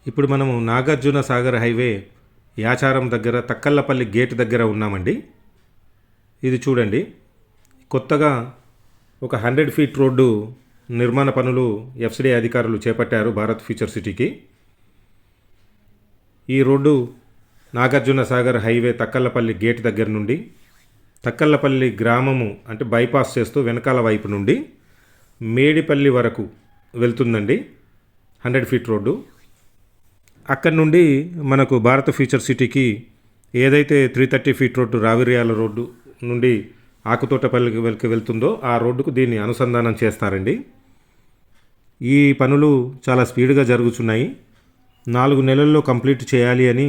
ఇప్పుడు మనము నాగార్జున సాగర్ హైవే యాచారం దగ్గర తక్కల్లపల్లి గేట్ దగ్గర ఉన్నామండి. ఇది చూడండి, కొత్తగా ఒక 100 ఫీట్ రోడ్డు నిర్మాణ పనులు ఎఫ్సిడి అధికారులు చేపట్టారు భారత్ ఫ్యూచర్ సిటీకి. ఈ road Nagarjuna Sagar highway Thakkallapalli gate దగ్గర నుండి తక్కల్లపల్లి గ్రామము అంటే బైపాస్ చేస్తూ వెనకాల వైపు నుండి మేడిపల్లి వరకు వెళ్తుందండి. 100 ఫీట్ రోడ్డు. అక్కడి నుండి మనకు భారత ఫ్యూచర్ సిటీకి ఏదైతే 330 ఫీట్ రోడ్డు రావిర్యాల రోడ్డు నుండి ఆకుతోటపల్లికి వెళ్తుందో ఆ రోడ్డుకు దీన్ని అనుసంధానం చేస్తారండి. ఈ పనులు చాలా స్పీడ్గా జరుగుతున్నాయి. 4 నెలల్లో కంప్లీట్ చేయాలి అని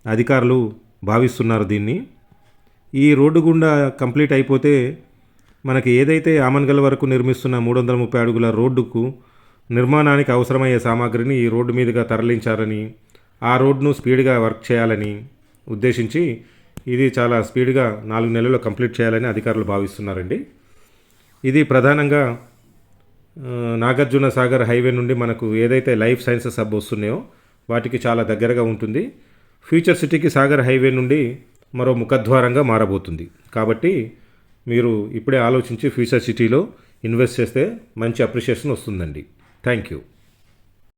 అధికారులు భావిస్తున్నారు దీన్ని. ఈ రోడ్డు గుండా కంప్లీట్ అయిపోతే మనకి ఏదైతే ఆమన్గల్ వరకు నిర్మిస్తున్న 330 అడుగుల రోడ్డుకు నిర్మాణానికి అవసరమయ్యే సామాగ్రిని ఈ రోడ్డు మీదుగా తరలించారని, ఆ రోడ్డును స్పీడ్గా వర్క్ చేయాలని ఉద్దేశించి ఇది చాలా స్పీడ్గా 4 నెలల్లో కంప్లీట్ చేయాలని అధికారులు భావిస్తున్నారండి. ఇది ప్రధానంగా నాగార్జున సాగర్ హైవే నుండి మనకు ఏదైతే లైఫ్ సైన్సెస్ హబ్ వస్తున్నాయో వాటికి చాలా దగ్గరగా ఉంటుంది. ఫ్యూచర్ సిటీకి సాగర్ హైవే నుండి మరో ముఖద్వారంగా మారబోతుంది. కాబట్టి మీరు ఇప్పుడే ఆలోచించి ఫ్యూచర్ సిటీలో ఇన్వెస్ట్ చేస్తే మంచి అప్రిషియేషన్ వస్తుందండి. Thank you.